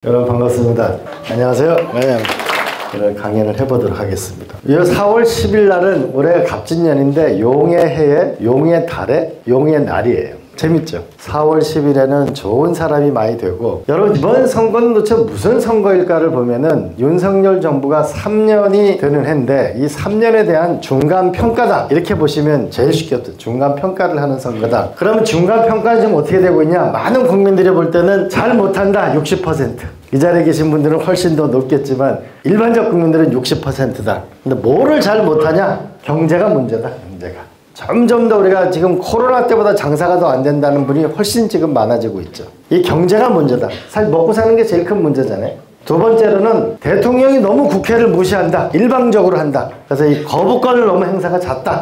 여러분 반갑습니다. 안녕하세요. 네, 오늘 강연을 해보도록 하겠습니다. 이 4월 10일 날은 올해 갑진년인데 용의 해에 용의 달에 용의 날이에요. 재밌죠? 4월 10일에는 좋은 사람이 많이 되고, 여러분 이번 선거는 도대체 무슨 선거일까를 보면은 윤석열 정부가 3년이 되는 해인데 이 3년에 대한 중간평가다 이렇게 보시면 제일 쉽겠죠. 중간평가를 하는 선거다. 그러면 중간평가는 지금 어떻게 되고 있냐? 많은 국민들이 볼 때는 잘 못한다 60%. 이 자리에 계신 분들은 훨씬 더 높겠지만 일반적 국민들은 60%다. 근데 뭐를 잘 못하냐? 경제가 문제다. 경제가. 점점 더 우리가 지금 코로나 때보다 장사가 더 안 된다는 분이 훨씬 지금 많아지고 있죠. 이 경제가 문제다. 사실 먹고 사는 게 제일 큰 문제잖아요. 두 번째로는 대통령이 너무 국회를 무시한다. 일방적으로 한다. 그래서 이 거부권을 너무 행사가 잦다.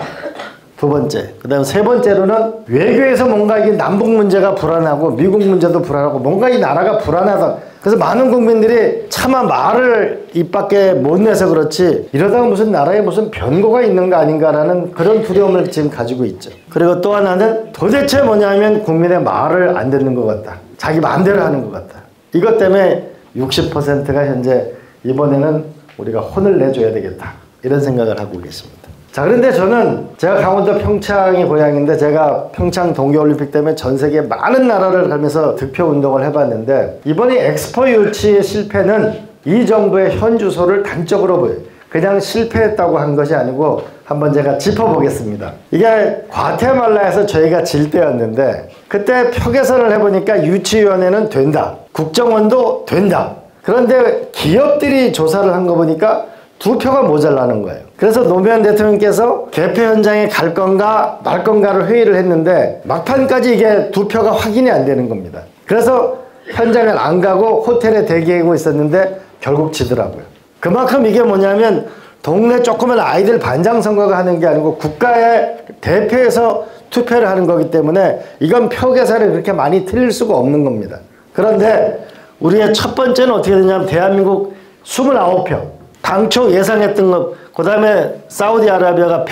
두 번째. 그 다음 세 번째로는 외교에서 뭔가 이게 남북 문제가 불안하고 미국 문제도 불안하고 뭔가 이 나라가 불안하다. 그래서 많은 국민들이 차마 말을 입 밖에 못 내서 그렇지 이러다가 무슨 나라에 무슨 변고가 있는 거 아닌가라는 그런 두려움을 지금 가지고 있죠. 그리고 또 하나는 도대체 뭐냐면 국민의 말을 안 듣는 것 같다. 자기 마음대로 하는 것 같다. 이것 때문에 60%가 현재 이번에는 우리가 혼을 내줘야 되겠다. 이런 생각을 하고 계십니다. 자, 그런데 저는 제가 강원도 평창이 고향인데 제가 평창 동계올림픽 때문에 전 세계 많은 나라를 가면서 득표 운동을 해봤는데 이번에 엑스포 유치의 실패는 이 정부의 현 주소를 단적으로 보여요. 그냥 실패했다고 한 것이 아니고 한번 제가 짚어보겠습니다. 이게 과테말라에서 저희가 질 때였는데 그때 표계선을 해보니까 유치위원회는 된다. 국정원도 된다. 그런데 기업들이 조사를 한 거 보니까 2표가 모자라는 거예요. 그래서 노무현 대통령께서 개표 현장에 갈 건가 말 건가를 회의를 했는데 막판까지 이게 2표가 확인이 안 되는 겁니다. 그래서 현장을 안 가고 호텔에 대기하고 있었는데 결국 지더라고요. 그만큼 이게 뭐냐면 동네 조그만 아이들 반장 선거가 하는 게 아니고 국가의 대표에서 투표를 하는 거기 때문에 이건 표 계산이 그렇게 많이 틀릴 수가 없는 겁니다. 그런데 우리의 첫 번째는 어떻게 되냐면 대한민국 29표. 당초 예상했던 것, 그 다음에 사우디아라비아가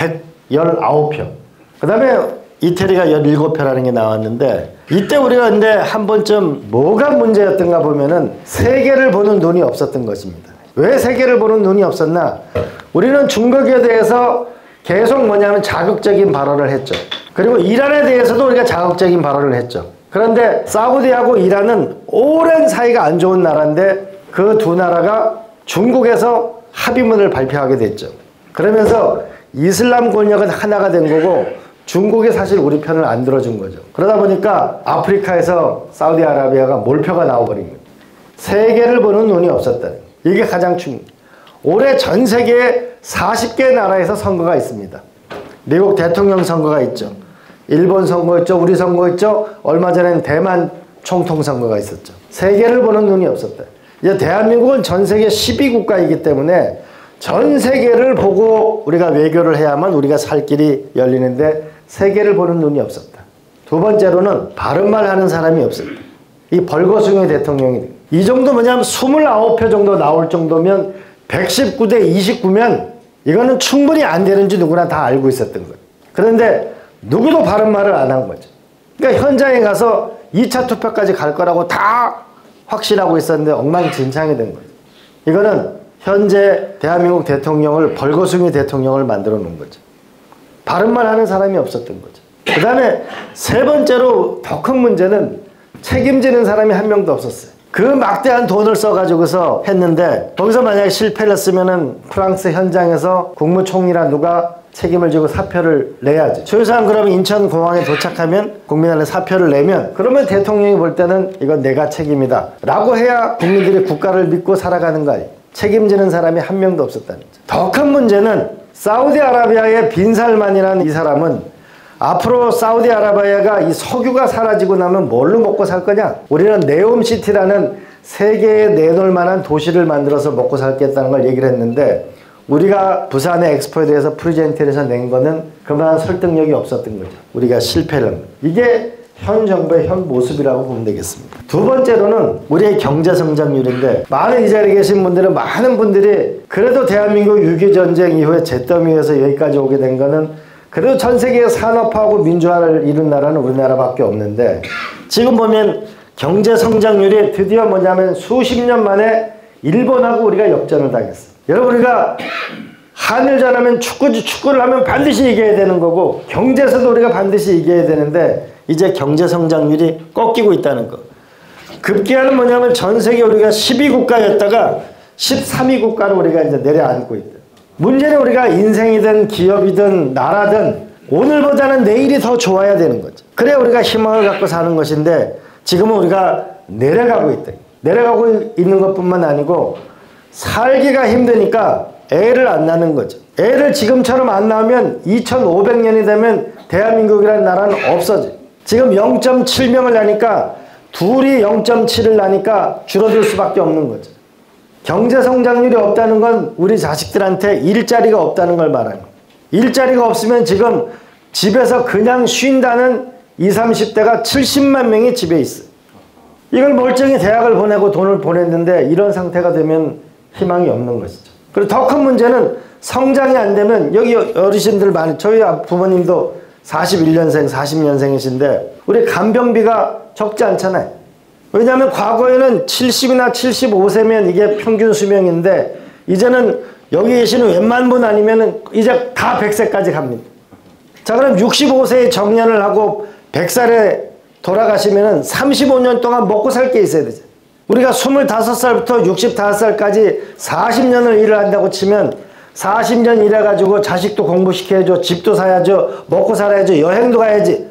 119표, 그 다음에 이태리가 17표라는 게 나왔는데 이때 우리가 근데 한 번쯤 뭐가 문제였던가 보면은 세계를 보는 눈이 없었던 것입니다. 왜 세계를 보는 눈이 없었나? 우리는 중국에 대해서 계속 뭐냐면 자극적인 발언을 했죠. 그리고 이란에 대해서도 우리가 자극적인 발언을 했죠. 그런데 사우디하고 이란은 오랜 사이가 안 좋은 나라인데 그 두 나라가 중국에서 합의문을 발표하게 됐죠. 그러면서 이슬람 권력은 하나가 된 거고 중국이 사실 우리 편을 안 들어준 거죠. 그러다 보니까 아프리카에서 사우디아라비아가 몰표가 나와버린 거죠. 세계를 보는 눈이 없었다. 이게 가장 중요해요. 올해 전 세계에 40개 나라에서 선거가 있습니다. 미국 대통령 선거가 있죠. 일본 선거 있죠. 우리 선거 있죠. 얼마 전에는 대만 총통 선거가 있었죠. 세계를 보는 눈이 없었다. 이제 대한민국은 전 세계 12국가이기 때문에 전 세계를 보고 우리가 외교를 해야만 우리가 살 길이 열리는데 세계를 보는 눈이 없었다. 두 번째로는 바른말 하는 사람이 없었다. 이 벌거숭이 대통령이 이 정도 뭐냐면 29표 정도 나올 정도면 119대 29면 이거는 충분히 안 되는지 누구나 다 알고 있었던 거예요. 그런데 누구도 바른말을 안 한 거죠. 그러니까 현장에 가서 2차 투표까지 갈 거라고 다 확신하고 있었는데 엉망진창이 된 거죠. 이거는 현재 대한민국 대통령을 벌거숭이 대통령을 만들어 놓은 거죠. 바른말 하는 사람이 없었던 거죠. 그 다음에 세 번째로 더 큰 문제는 책임지는 사람이 한 명도 없었어요. 그 막대한 돈을 써가지고서 했는데 거기서 만약에 실패를 했으면은 프랑스 현장에서 국무총리라 누가 책임을 지고 사표를 내야지. 최소한 그러면 인천공항에 도착하면 국민한테 사표를 내면 그러면 대통령이 볼 때는 이건 내가 책임이다 라고 해야 국민들이 국가를 믿고 살아가는 거 아니에요. 책임지는 사람이 한 명도 없었다는 거죠. 더 큰 문제는 사우디아라비아의 빈살만이라는 이 사람은 앞으로 사우디아라비아가 이 석유가 사라지고 나면 뭘로 먹고 살 거냐? 우리는 네옴시티라는 세계에 내놓을 만한 도시를 만들어서 먹고 살겠다는 걸 얘기를 했는데 우리가 부산의 엑스포에 대해서 프레젠테이션에서 낸 거는 그만한 설득력이 없었던 거죠. 우리가 실패를 한 거죠. 이게 현 정부의 현 모습이라고 보면 되겠습니다. 두 번째로는 우리의 경제 성장률인데 많은 이 자리에 계신 분들은 많은 분들이 그래도 대한민국 6.25전쟁 이후에 잿더미에서 여기까지 오게 된 거는 그래도 전 세계의 산업화하고 민주화를 이룬 나라는 우리나라밖에 없는데 지금 보면 경제 성장률이 드디어 뭐냐면 수십 년 만에 일본하고 우리가 역전을 당했어요. 여러분, 우리가 한일전 하면 축구를 하면 반드시 이겨야 되는 거고, 경제에서도 우리가 반드시 이겨야 되는데 이제 경제 성장률이 꺾이고 있다는 거. 급기야는 뭐냐면 전 세계 우리가 12국가였다가 13위 국가로 우리가 이제 내려앉고 있다. 문제는 우리가 인생이든 기업이든 나라든 오늘보다는 내일이 더 좋아야 되는 거죠. 그래야 우리가 희망을 갖고 사는 것인데 지금은 우리가 내려가고 있다. 내려가고 있는 것뿐만 아니고 살기가 힘드니까 애를 안 낳는 거죠. 애를 지금처럼 안 낳으면 2500년이 되면 대한민국이라는 나라는 없어져. 지금 0.7명을 낳으니까 둘이 0.7을 낳으니까 줄어들 수밖에 없는 거죠. 경제 성장률이 없다는 건 우리 자식들한테 일자리가 없다는 걸 말하는 거예요. 일자리가 없으면 지금 집에서 그냥 쉰다는 20, 30대가 70만 명이 집에 있어요. 이걸 멀쩡히 대학을 보내고 돈을 보냈는데 이런 상태가 되면 희망이 없는 것이죠. 그리고 더 큰 문제는 성장이 안 되면 여기 어르신들 많이, 저희 부모님도 41년생, 40년생이신데 우리 간병비가 적지 않잖아요. 왜냐하면 과거에는 70이나 75세면 이게 평균 수명인데 이제는 여기 계시는 웬만 분 아니면 이제 다 100세까지 갑니다. 자, 그럼 65세에 정년을 하고 100살에 돌아가시면 35년 동안 먹고 살 게 있어야 되죠. 우리가 25살부터 65살까지 40년을 일을 한다고 치면 40년 일해가지고 자식도 공부시켜야죠. 집도 사야죠. 먹고 살아야죠. 여행도 가야지.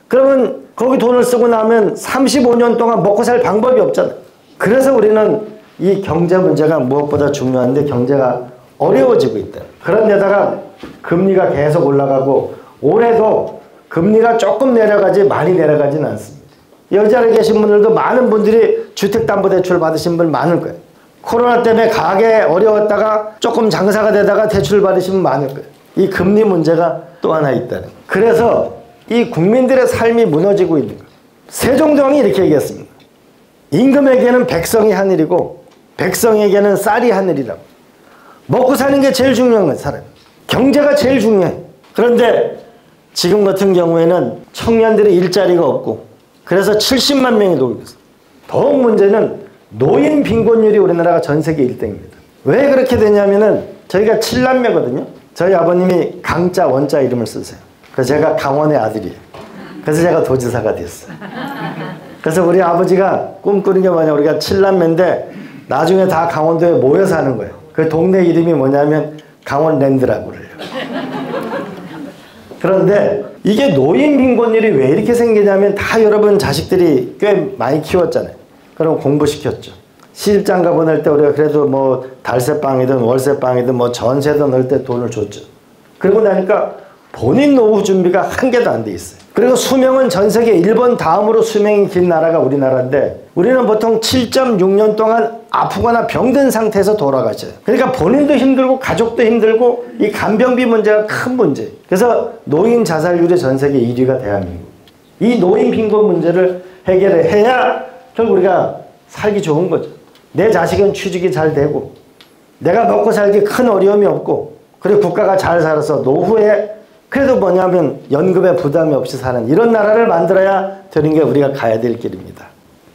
그러면 거기 돈을 쓰고 나면 35년 동안 먹고 살 방법이 없잖아요. 그래서 우리는 이 경제 문제가 무엇보다 중요한데 경제가 어려워지고 있다. 그런데다가 금리가 계속 올라가고 올해도 금리가 조금 내려가지 많이 내려가진 않습니다. 여기 자리에 계신 분들도 많은 분들이 주택담보대출 받으신 분 많을 거예요. 코로나 때문에 가게 어려웠다가 조금 장사가 되다가 대출 받으신 분 많을 거예요. 이 금리 문제가 또 하나 있다는 거예요. 그래서 이 국민들의 삶이 무너지고 있는 거예요. 세종대왕이 이렇게 얘기했습니다. 임금에게는 백성이 하늘이고 백성에게는 쌀이 하늘이라고. 먹고 사는 게 제일 중요한 거예요. 사람. 경제가 제일 중요해요. 그런데 지금 같은 경우에는 청년들이 일자리가 없고 그래서 70만 명이 놀고 있어요. 더욱 문제는 노인 빈곤율이 우리나라가 전 세계 1등입니다. 왜 그렇게 되냐면은 저희가 7남매거든요. 저희 아버님이 강자 원자 이름을 쓰세요. 그래서 제가 강원의 아들이에요. 그래서 제가 도지사가 됐어요. 그래서 우리 아버지가 꿈꾸는 게 뭐냐, 우리가 7남매인데 나중에 다 강원도에 모여 사는 거예요. 그 동네 이름이 뭐냐면 강원랜드라고 그래요. 그런데 이게 노인 빈곤율이 왜 이렇게 생기냐면 다 여러분 자식들이 꽤 많이 키웠잖아요. 그럼 공부시켰죠. 시집장가 보낼 때 우리가 그래도 뭐 달새방이든 월세방이든 뭐 전세도 넣을 때 돈을 줬죠. 그러고 나니까 본인 노후 준비가 한 개도 안 돼 있어요. 그리고 수명은 전 세계 일본 다음으로 수명이 긴 나라가 우리나라인데 우리는 보통 7.6년 동안 아프거나 병든 상태에서 돌아가셔요. 그러니까 본인도 힘들고 가족도 힘들고 이 간병비 문제가 큰 문제예요. 그래서 노인 자살률이 전 세계 1위가 대한민국. 이 노인 빈곤 문제를 해결해야 결국 우리가 살기 좋은 거죠. 내 자식은 취직이 잘 되고 내가 먹고 살기 큰 어려움이 없고 그리고 국가가 잘 살아서 노후에 그래도 뭐냐면 연금에 부담이 없이 사는 이런 나라를 만들어야 되는 게 우리가 가야 될 길입니다.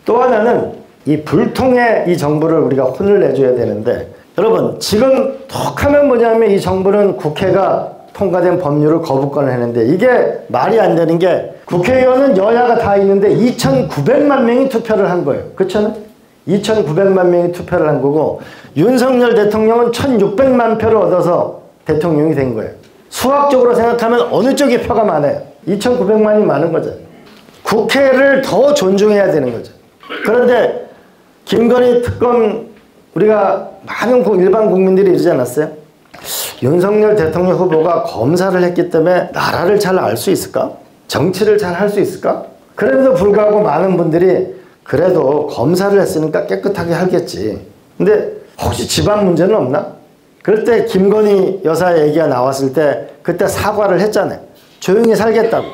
또 하나는 이 불통의 이 정부를 우리가 혼을 내줘야 되는데 여러분 지금 톡하면 뭐냐면 이 정부는 국회가 통과된 법률을 거부권을 했는데 이게 말이 안 되는 게 국회의원은 여야가 다 있는데 2,900만 명이 투표를 한 거예요. 그렇죠? 2,900만 명이 투표를 한 거고 윤석열 대통령은 1,600만 표를 얻어서 대통령이 된 거예요. 수학적으로 생각하면 어느 쪽이 표가 많아요? 2,900만이 많은 거죠. 국회를 더 존중해야 되는 거죠. 그런데 김건희 특검 우리가 많은 일반 국민들이 이러지 않았어요? 윤석열 대통령 후보가 검사를 했기 때문에 나라를 잘 알 수 있을까? 정치를 잘 할 수 있을까? 그럼에도 불구하고 많은 분들이 그래도 검사를 했으니까 깨끗하게 하겠지. 근데 혹시 집안 문제는 없나? 그럴 때 김건희 여사 얘기가 나왔을 때 그때 사과를 했잖아요. 조용히 살겠다고.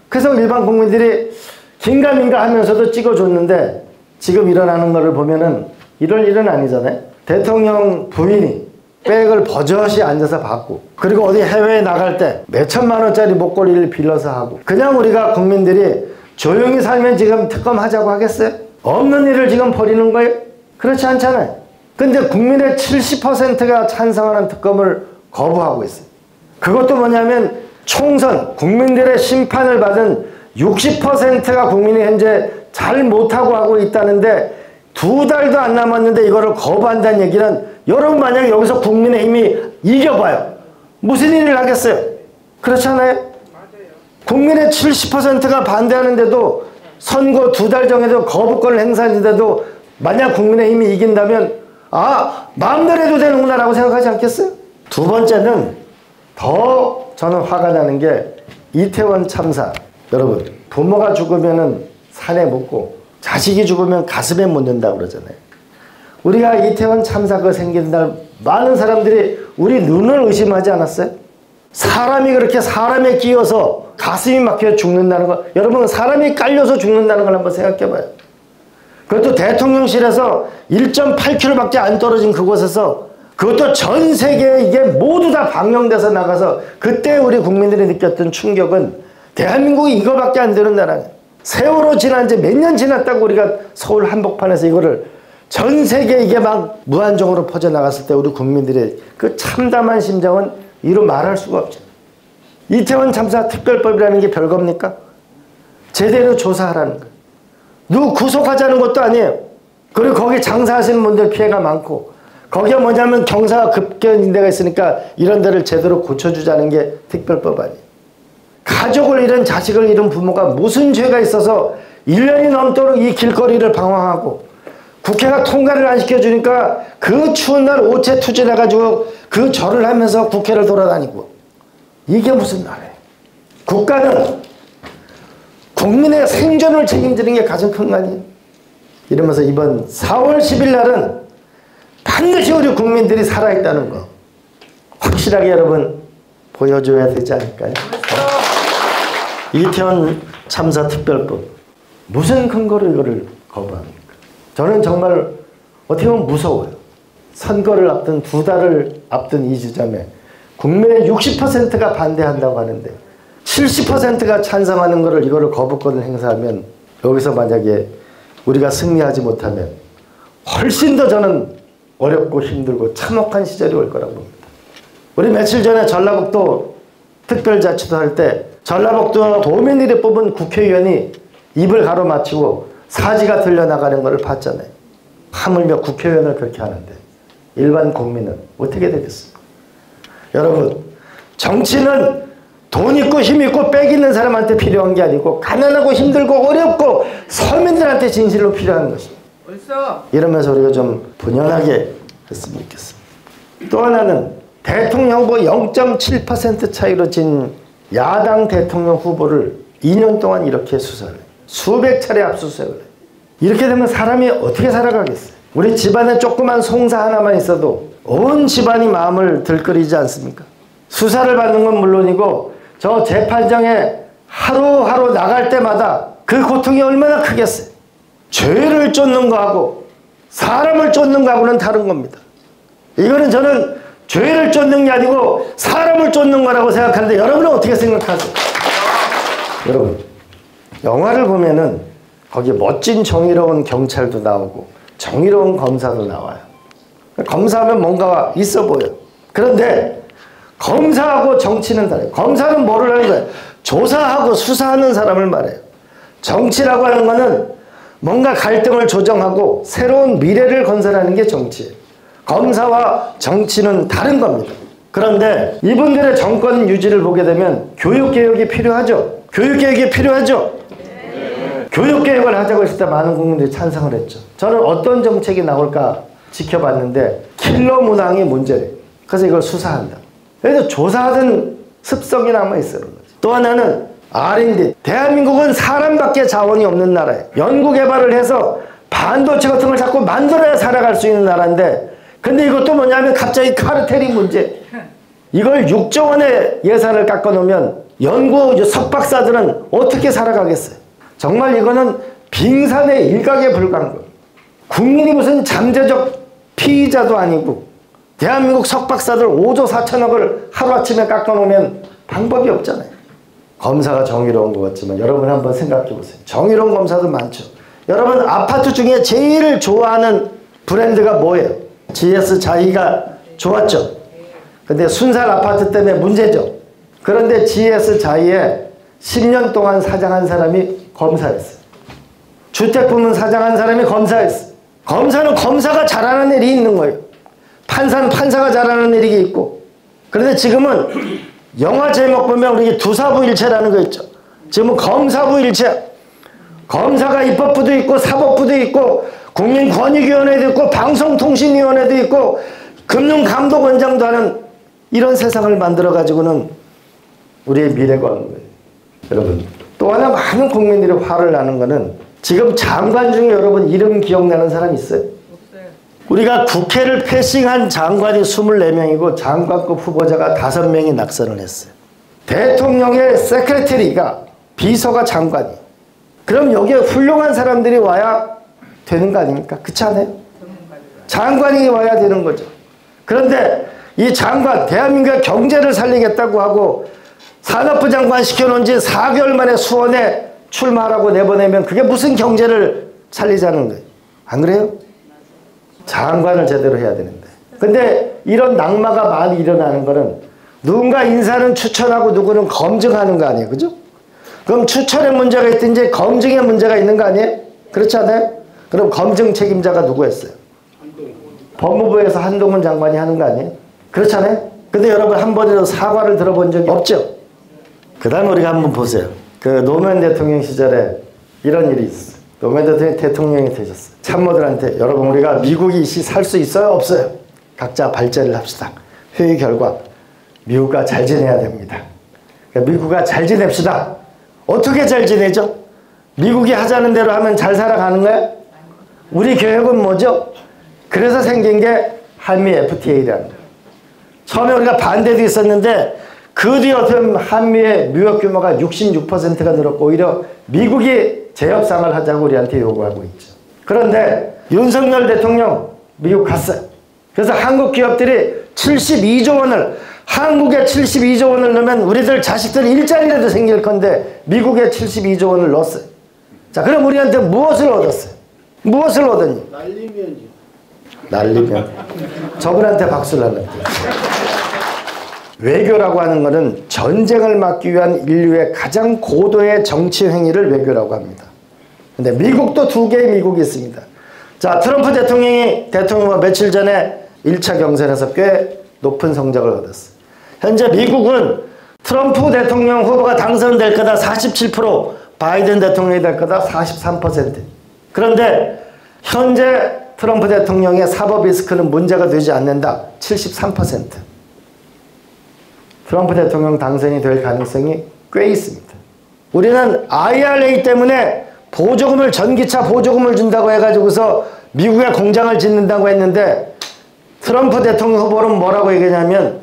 그래서 일반 국민들이 긴가민가 하면서도 찍어줬는데 지금 일어나는 거를 보면은 이럴 일은 아니잖아요. 대통령 부인이 백을 버젓이 앉아서 받고 그리고 어디 해외에 나갈 때 몇천만 원짜리 목걸이를 빌려서 하고 그냥 우리가 국민들이 조용히 살면 지금 특검 하자고 하겠어요? 없는 일을 지금 벌이는 거예요? 그렇지 않잖아요. 근데 국민의 70%가 찬성하는 특검을 거부하고 있어요. 그것도 뭐냐면 총선, 국민들의 심판을 받은 60%가 국민이 현재 잘 못하고 하고 있다는데 2달도 안 남았는데 이거를 거부한다는 얘기는 여러분 만약에 여기서 국민의힘이 이겨봐요. 무슨 일을 하겠어요? 그렇지 않아요? 맞아요. 국민의 70%가 반대하는데도 선거 2달 전에도 거부권을 행사했는데도 만약 국민의힘이 이긴다면 아, 마음대로 해도 되는구나 라고 생각하지 않겠어요? 두 번째는 더 저는 화가 나는 게 이태원 참사. 여러분, 부모가 죽으면 산에 묻고 자식이 죽으면 가슴에 묻는다고 그러잖아요. 우리가 이태원 참사가 생긴 날 많은 사람들이 우리 눈을 의심하지 않았어요? 사람이 그렇게 사람에 끼어서 가슴이 막혀 죽는다는 거, 여러분 사람이 깔려서 죽는다는 걸 한번 생각해 봐요. 그것도 대통령실에서 1.8km밖에 안 떨어진 그곳에서, 그것도 전 세계에 이게 모두 다 방영돼서 나가서 그때 우리 국민들이 느꼈던 충격은 대한민국이 이거밖에 안 되는 나라예요. 세월호 지난 지 몇 년 지났다고 우리가 서울 한복판에서 이거를 전 세계에 이게 막 무한정으로 퍼져나갔을 때 우리 국민들의 그 참담한 심정은 이루 말할 수가 없죠. 이태원 참사 특별법이라는 게 별겁니까? 제대로 조사하라는 거예요. 누구 구속하자는 것도 아니에요. 그리고 거기 장사하시는 분들 피해가 많고, 거기에 뭐냐면 경사가 급격한 데가 있으니까 이런 데를 제대로 고쳐주자는 게 특별법 아니에요. 가족을 잃은, 자식을 잃은 부모가 무슨 죄가 있어서 1년이 넘도록 이 길거리를 방황하고 국회가 통과를 안 시켜주니까 그 추운 날 오체 투진해가지고 그 절을 하면서 국회를 돌아다니고, 이게 무슨 나라예요? 국가는 국민의 생존을 책임지는 게 가장 큰 거 아니에요? 이러면서 이번 4월 10일 날은 반드시 우리 국민들이 살아있다는 거 확실하게 여러분 보여줘야 되지 않을까요? 이태원 참사 특별법, 무슨 근거로 이거를 거부합니까? 저는 정말 어떻게 보면 무서워요. 선거를 앞둔 2달을 앞둔 이 지점에 국민의 60%가 반대한다고 하는데 70%가 찬성하는 거를, 이거를 거부권을 행사하면 여기서 만약에 우리가 승리하지 못하면 훨씬 더 저는 어렵고 힘들고 참혹한 시절이 올 거라고 봅니다. 우리 며칠 전에 전라북도 특별자치도 할 때 전라북도 도민들이 뽑은 국회의원이 입을 가로막히고 사지가 들려나가는 것을 봤잖아요. 하물며 국회의원을 그렇게 하는데 일반 국민은 어떻게 되겠습니까? 여러분, 정치는 돈 있고 힘 있고 빽 있는 사람한테 필요한 게 아니고 가난하고 힘들고 어렵고 서민들한테 진실로 필요한 것입니다. 이러면서 우리가 좀 분연하게 했으면 좋겠습니다. 또 하나는 대통령 후보 0.7% 차이로 진 야당 대통령 후보를 2년 동안 이렇게 수사를 해요. 수백 차례 압수수색을 해요. 이렇게 되면 사람이 어떻게 살아가겠어요? 우리 집안에 조그만 송사 하나만 있어도 온 집안이 마음을 들끓이지 않습니까? 수사를 받는 건 물론이고 저 재판장에 하루하루 나갈 때마다 그 고통이 얼마나 크겠어요? 죄를 쫓는 거하고 사람을 쫓는 거하고는 다른 겁니다. 이거는 저는 죄를 쫓는 게 아니고 사람을 쫓는 거라고 생각하는데 여러분은 어떻게 생각하세요? 여러분, 영화를 보면은 거기에 멋진 정의로운 경찰도 나오고 정의로운 검사도 나와요. 검사하면 뭔가 있어 보여요. 그런데 검사하고 정치는 다르요. 검사는 뭐를 하는 거예요? 조사하고 수사하는 사람을 말해요. 정치라고 하는 거는 뭔가 갈등을 조정하고 새로운 미래를 건설하는 게 정치예요. 검사와 정치는 다른 겁니다. 그런데 이분들의 정권 유지를 보게 되면 교육개혁이 필요하죠. 교육개혁이 필요하죠. 네. 교육개혁을 하자고 했을 때 많은 국민들이 찬성을 했죠. 저는 어떤 정책이 나올까 지켜봤는데 킬러 문항이 문제래요. 그래서 이걸 수사한다. 그래서 조사하던 습성이 남아있어요. 또 하나는 R&D. 대한민국은 사람밖에 자원이 없는 나라예요. 연구개발을 해서 반도체 같은 걸 자꾸 만들어야 살아갈 수 있는 나라인데, 근데 이것도 뭐냐면 갑자기 카르텔이 문제. 이걸 6조 원의 예산을 깎아놓으면 연구 석박사들은 어떻게 살아가겠어요? 정말 이거는 빙산의 일각에 불과한 거예요. 국민이 무슨 잠재적 피의자도 아니고 대한민국 석박사들 5조 4천억을 하루아침에 깎아놓으면 방법이 없잖아요. 검사가 정의로운 것 같지만 여러분 한번 생각해 보세요. 정의로운 검사도 많죠. 여러분 아파트 중에 제일 좋아하는 브랜드가 뭐예요? GS 자이가 좋았죠. 근데 순살 아파트 때문에 문제죠. 그런데 GS 자이에 10년 동안 사장한 사람이 검사였어요. 주택부문 사장한 사람이 검사였어요. 검사는 검사가 잘하는 일이 있는 거예요. 판사는 판사가 잘하는 일이 있고. 그런데 지금은 영화 제목 보면 우리 두사부일체라는 거 있죠. 지금은 검사부일체. 검사가 입법부도 있고 사법부도 있고 국민권익위원회도 있고 방송통신위원회도 있고 금융감독원장도 하는 이런 세상을 만들어가지고는 우리의 미래가 오는 거예요. 여러분 또 하나 많은 국민들이 화를 나는 거는 지금 장관 중에 여러분 이름 기억나는 사람 있어요? 없어요. 우리가 국회를 패싱한 장관이 24명이고 장관급 후보자가 5명이 낙선을 했어요. 대통령의 세크레터리가 비서가 장관이에요. 그럼 여기에 훌륭한 사람들이 와야 되는 거 아닙니까? 그렇지 않아요? 장관이 와야 되는 거죠. 그런데 이 장관, 대한민국의 경제를 살리겠다고 하고 산업부 장관 시켜놓은 지 4개월 만에 수원에 출마하라고 내보내면 그게 무슨 경제를 살리자는 거예요? 안 그래요? 장관을 제대로 해야 되는데. 근데 이런 낙마가 많이 일어나는 거는 누군가 인사는 추천하고 누구는 검증하는 거 아니에요? 그죠? 그럼 추천에 문제가 있든지 검증에 문제가 있는 거 아니에요? 그렇지 않아요? 그럼 검증 책임자가 누구였어요? 법무부에서 한동훈 장관이 하는 거 아니에요? 그렇지 않아요? 근데 여러분 한 번이라도 사과를 들어본 적이 없죠? 그 다음에 우리가 한번 보세요. 그 노무현 대통령 시절에 이런 일이 있어요. 노무현 대통령이 되셨어요. 참모들한테 여러분 우리가 미국이 살 수 있어요? 없어요? 각자 발제를 합시다. 회의 결과 미국과 잘 지내야 됩니다. 그러니까 미국과 잘 지냅시다. 어떻게 잘 지내죠? 미국이 하자는 대로 하면 잘 살아가는 거예요? 우리 계획은 뭐죠? 그래서 생긴 게 한미 FTA라는 거예요. 처음에 우리가 반대도 있었는데 그 뒤에 어떤 한미의 무역 규모가 66%가 늘었고 오히려 미국이 재협상을 하자고 우리한테 요구하고 있죠. 그런데 윤석열 대통령 미국 갔어요. 그래서 한국 기업들이 72조 원을 한국에 72조 원을 넣으면 우리들 자식들 일자리라도 생길 건데 미국에 72조 원을 넣었어요. 자, 그럼 우리한테 무엇을 얻었어요? 무엇을 얻었니? 날리면요. 날리면. 저분한테 박수를 하는 거예요. 외교라고 하는 것은 전쟁을 막기 위한 인류의 가장 고도의 정치 행위를 외교라고 합니다. 근데 미국도 2개의 미국이 있습니다. 자, 트럼프 대통령이 며칠 전에 1차 경선에서 꽤 높은 성적을 얻었어요. 현재 미국은 트럼프 대통령 후보가 당선될 거다 47%, 바이든 대통령이 될 거다 43%. 그런데 현재 트럼프 대통령의 사법 리스크는 문제가 되지 않는다 73%. 트럼프 대통령 당선이 될 가능성이 꽤 있습니다. 우리는 IRA 때문에 보조금을 전기차 보조금을 준다고 해가지고서 미국에 공장을 짓는다고 했는데 트럼프 대통령 후보는 뭐라고 얘기하냐면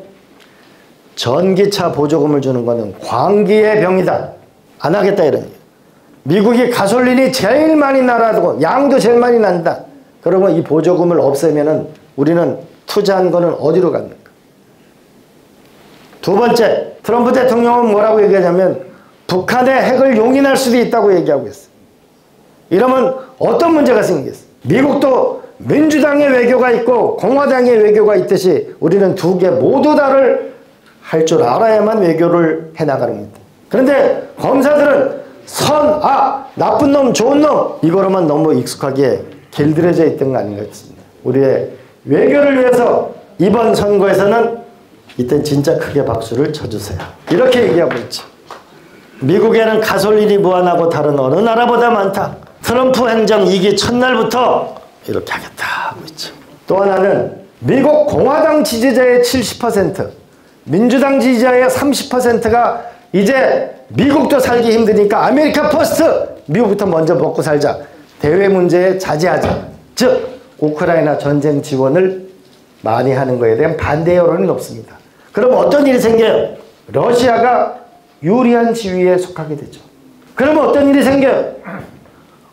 전기차 보조금을 주는 거는 광기의 병이다. 안 하겠다 이런 얘기예요. 미국이 가솔린이 제일 많이 나라고 양도 제일 많이 난다. 그러면 이 보조금을 없애면은 우리는 투자한 거는 어디로 갑니까? 두 번째, 트럼프 대통령은 뭐라고 얘기하냐면 북한의 핵을 용인할 수도 있다고 얘기하고 있어요. 이러면 어떤 문제가 생기겠어요? 미국도 민주당의 외교가 있고 공화당의 외교가 있듯이 우리는 2개 모두 다를 할 줄 알아야만 외교를 해나가는 겁니다. 그런데 검사들은 나쁜 놈, 좋은 놈 이거로만 너무 익숙하게 길들여져 있던 거 아닌가 싶습니다. 우리의 외교를 위해서 이번 선거에서는 이때 진짜 크게 박수를 쳐주세요. 이렇게 얘기하고 있죠. 미국에는 가솔린이 무한하고 다른 어느 나라보다 많다. 트럼프 행정 2기 첫날부터 이렇게 하겠다 하고 있죠. 또 하나는 미국 공화당 지지자의 70%, 민주당 지지자의 30%가 이제 미국도 살기 힘드니까 아메리카 퍼스트! 미국부터 먼저 먹고 살자. 대외 문제에 자제하자. 즉 우크라이나 전쟁 지원을 많이 하는 것에 대한 반대 여론이 높습니다. 그럼 어떤 일이 생겨요? 러시아가 유리한 지위에 속하게 되죠. 그러면 어떤 일이 생겨요?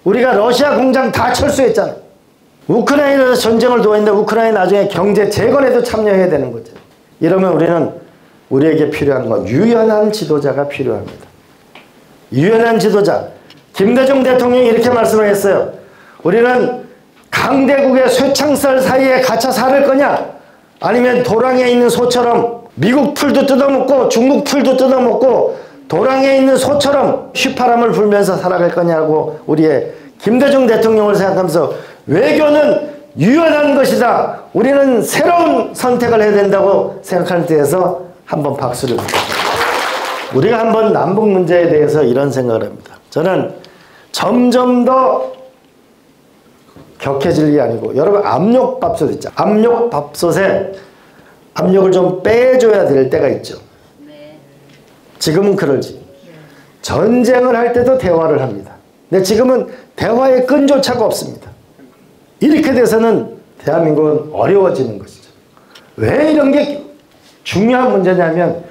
우리가 러시아 공장 다 철수했잖아요. 우크라이나에서 전쟁을 도왔는데 우크라이나 나중에 경제 재건에도 참여해야 되는 거죠. 이러면 우리에게 필요한 건 유연한 지도자가 필요합니다. 유연한 지도자. 김대중 대통령이 이렇게 말씀을 했어요. 우리는 강대국의 쇠창살 사이에 갇혀 살을 거냐? 아니면 도랑에 있는 소처럼 미국 풀도 뜯어먹고 중국 풀도 뜯어먹고 도랑에 있는 소처럼 휘파람을 불면서 살아갈 거냐고 우리의 김대중 대통령을 생각하면서 외교는 유연한 것이다. 우리는 새로운 선택을 해야 된다고 생각하는 데에서 한번 박수를 드립니다. 우리가 한번 남북 문제에 대해서 이런 생각을 합니다. 저는 점점 더 격해질 게 아니고 여러분 압력밥솥 있죠. 압력밥솥에 압력을 좀 빼줘야 될 때가 있죠. 지금은 그러지. 전쟁을 할 때도 대화를 합니다. 근데 지금은 대화의 끈조차가 없습니다. 이렇게 돼서는 대한민국은 어려워지는 것이죠. 왜 이런 게 중요한 문제냐면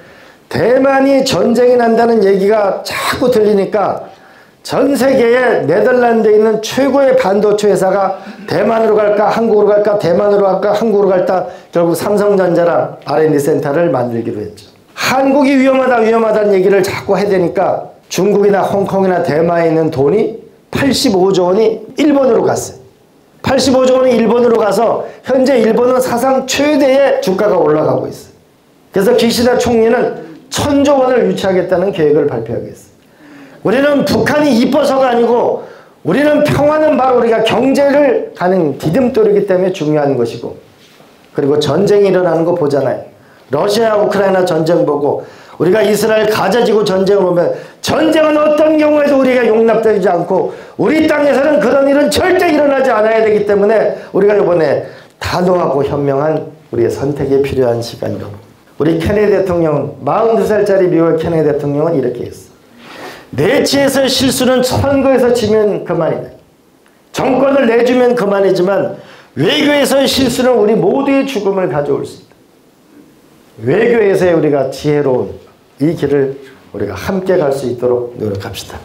대만이 전쟁이 난다는 얘기가 자꾸 들리니까 전 세계에 네덜란드에 있는 최고의 반도체 회사가 대만으로 갈까 한국으로 갈까 대만으로 갈까 한국으로 갈까 결국 삼성전자랑 R&D 센터를 만들기로 했죠. 한국이 위험하다는 얘기를 자꾸 해대니까 중국이나 홍콩이나 대만에 있는 돈이 85조 원이 일본으로 갔어요. 85조 원이 일본으로 가서 현재 일본은 사상 최대의 주가가 올라가고 있어요. 그래서 기시다 총리는 1000조 원을 유치하겠다는 계획을 발표하겠어요. 우리는 북한이 이뻐서가 아니고 우리는 평화는 바로 우리가 경제를 가는 디딤돌이기 때문에 중요한 것이고 그리고 전쟁이 일어나는 거 보잖아요. 러시아 우크라이나 전쟁 보고 우리가 이스라엘 가자지구 전쟁을 보면 전쟁은 어떤 경우에도 우리가 용납되지 않고 우리 땅에서는 그런 일은 절대 일어나지 않아야 되기 때문에 우리가 이번에 단호하고 현명한 우리의 선택이 필요한 시간이라고. 우리 케네디 대통령 42살짜리 미국의 케네디 대통령은 이렇게 했어. 내치에서 실수는 선거에서 지면 그만이다. 정권을 내주면 그만이지만 외교에서의 실수는 우리 모두의 죽음을 가져올 수 있다. 외교에서의 우리가 지혜로운 이 길을 우리가 함께 갈 수 있도록 노력합시다.